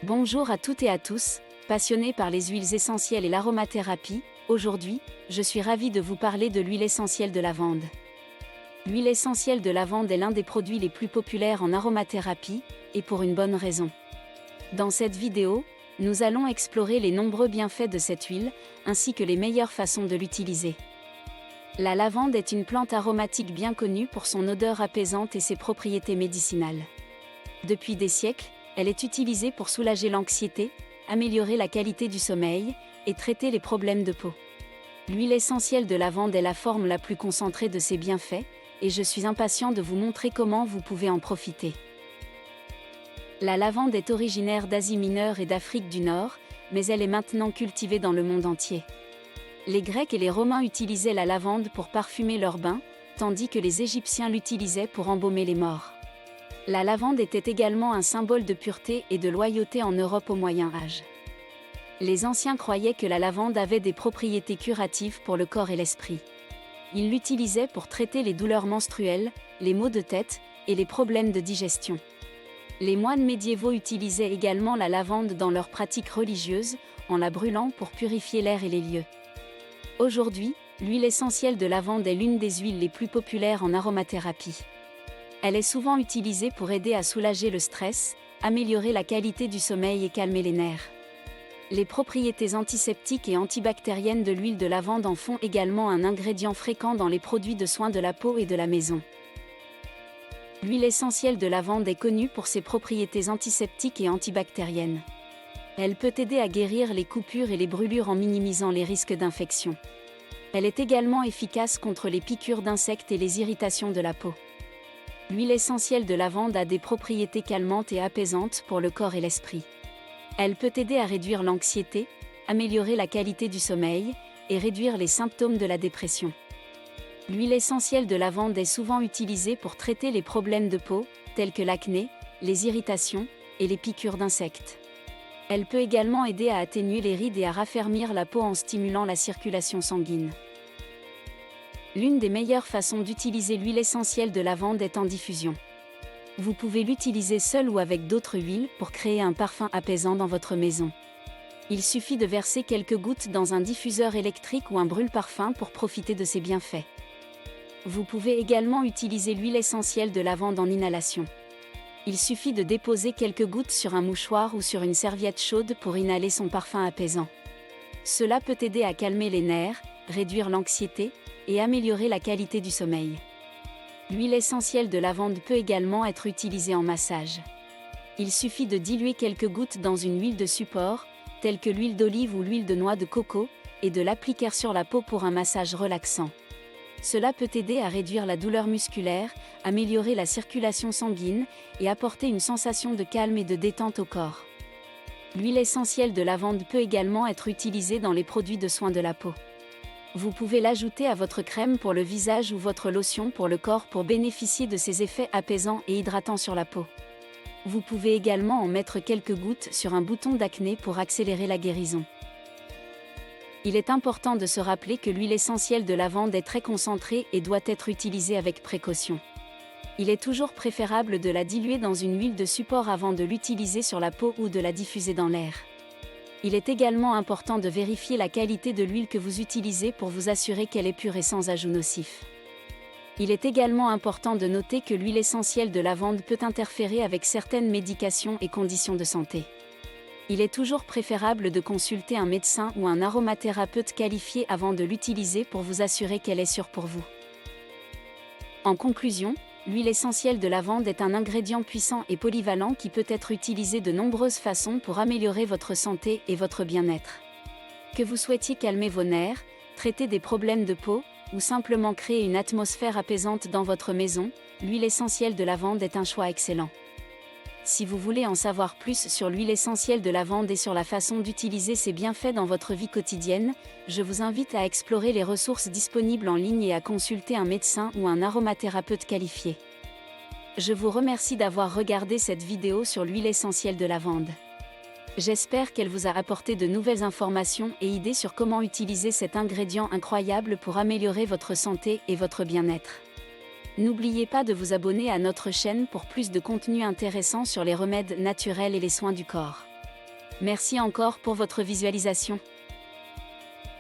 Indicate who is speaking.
Speaker 1: Bonjour à toutes et à tous, passionnés par les huiles essentielles et l'aromathérapie. Aujourd'hui, je suis ravie de vous parler de l'huile essentielle de lavande. L'huile essentielle de lavande est l'un des produits les plus populaires en aromathérapie, et pour une bonne raison. Dans cette vidéo, nous allons explorer les nombreux bienfaits de cette huile, ainsi que les meilleures façons de l'utiliser. La lavande est une plante aromatique bien connue pour son odeur apaisante et ses propriétés médicinales. Depuis des siècles, elle est utilisée pour soulager l'anxiété, améliorer la qualité du sommeil et traiter les problèmes de peau. L'huile essentielle de lavande est la forme la plus concentrée de ses bienfaits, et je suis impatient de vous montrer comment vous pouvez en profiter. La lavande est originaire d'Asie mineure et d'Afrique du Nord, mais elle est maintenant cultivée dans le monde entier. Les Grecs et les Romains utilisaient la lavande pour parfumer leurs bains, tandis que les Égyptiens l'utilisaient pour embaumer les morts. La lavande était également un symbole de pureté et de loyauté en Europe au Moyen Âge. Les anciens croyaient que la lavande avait des propriétés curatives pour le corps et l'esprit. Ils l'utilisaient pour traiter les douleurs menstruelles, les maux de tête et les problèmes de digestion. Les moines médiévaux utilisaient également la lavande dans leurs pratiques religieuses, en la brûlant pour purifier l'air et les lieux. Aujourd'hui, l'huile essentielle de lavande est l'une des huiles les plus populaires en aromathérapie. Elle est souvent utilisée pour aider à soulager le stress, améliorer la qualité du sommeil et calmer les nerfs. Les propriétés antiseptiques et antibactériennes de l'huile de lavande en font également un ingrédient fréquent dans les produits de soins de la peau et de la maison. L'huile essentielle de lavande est connue pour ses propriétés antiseptiques et antibactériennes. Elle peut aider à guérir les coupures et les brûlures en minimisant les risques d'infection. Elle est également efficace contre les piqûres d'insectes et les irritations de la peau. L'huile essentielle de lavande a des propriétés calmantes et apaisantes pour le corps et l'esprit. Elle peut aider à réduire l'anxiété, améliorer la qualité du sommeil et réduire les symptômes de la dépression. L'huile essentielle de lavande est souvent utilisée pour traiter les problèmes de peau, tels que l'acné, les irritations et les piqûres d'insectes. Elle peut également aider à atténuer les rides et à raffermir la peau en stimulant la circulation sanguine. L'une des meilleures façons d'utiliser l'huile essentielle de lavande est en diffusion. Vous pouvez l'utiliser seul ou avec d'autres huiles pour créer un parfum apaisant dans votre maison. Il suffit de verser quelques gouttes dans un diffuseur électrique ou un brûle-parfum pour profiter de ses bienfaits. Vous pouvez également utiliser l'huile essentielle de lavande en inhalation. Il suffit de déposer quelques gouttes sur un mouchoir ou sur une serviette chaude pour inhaler son parfum apaisant. Cela peut aider à calmer les nerfs, réduire l'anxiété et améliorer la qualité du sommeil. L'huile essentielle de lavande peut également être utilisée en massage. Il suffit de diluer quelques gouttes dans une huile de support, telle que l'huile d'olive ou l'huile de noix de coco, et de l'appliquer sur la peau pour un massage relaxant. Cela peut aider à réduire la douleur musculaire, améliorer la circulation sanguine et apporter une sensation de calme et de détente au corps. L'huile essentielle de lavande peut également être utilisée dans les produits de soins de la peau. Vous pouvez l'ajouter à votre crème pour le visage ou votre lotion pour le corps pour bénéficier de ses effets apaisants et hydratants sur la peau. Vous pouvez également en mettre quelques gouttes sur un bouton d'acné pour accélérer la guérison. Il est important de se rappeler que l'huile essentielle de lavande est très concentrée et doit être utilisée avec précaution. Il est toujours préférable de la diluer dans une huile de support avant de l'utiliser sur la peau ou de la diffuser dans l'air. Il est également important de vérifier la qualité de l'huile que vous utilisez pour vous assurer qu'elle est pure et sans ajout nocif. Il est également important de noter que l'huile essentielle de lavande peut interférer avec certaines médications et conditions de santé. Il est toujours préférable de consulter un médecin ou un aromathérapeute qualifié avant de l'utiliser pour vous assurer qu'elle est sûre pour vous. En conclusion, l'huile essentielle de lavande est un ingrédient puissant et polyvalent qui peut être utilisé de nombreuses façons pour améliorer votre santé et votre bien-être. Que vous souhaitiez calmer vos nerfs, traiter des problèmes de peau, ou simplement créer une atmosphère apaisante dans votre maison, l'huile essentielle de lavande est un choix excellent. Si vous voulez en savoir plus sur l'huile essentielle de lavande et sur la façon d'utiliser ses bienfaits dans votre vie quotidienne, je vous invite à explorer les ressources disponibles en ligne et à consulter un médecin ou un aromathérapeute qualifié. Je vous remercie d'avoir regardé cette vidéo sur l'huile essentielle de lavande. J'espère qu'elle vous a apporté de nouvelles informations et idées sur comment utiliser cet ingrédient incroyable pour améliorer votre santé et votre bien-être. N'oubliez pas de vous abonner à notre chaîne pour plus de contenu intéressant sur les remèdes naturels et les soins du corps. Merci encore pour votre visualisation.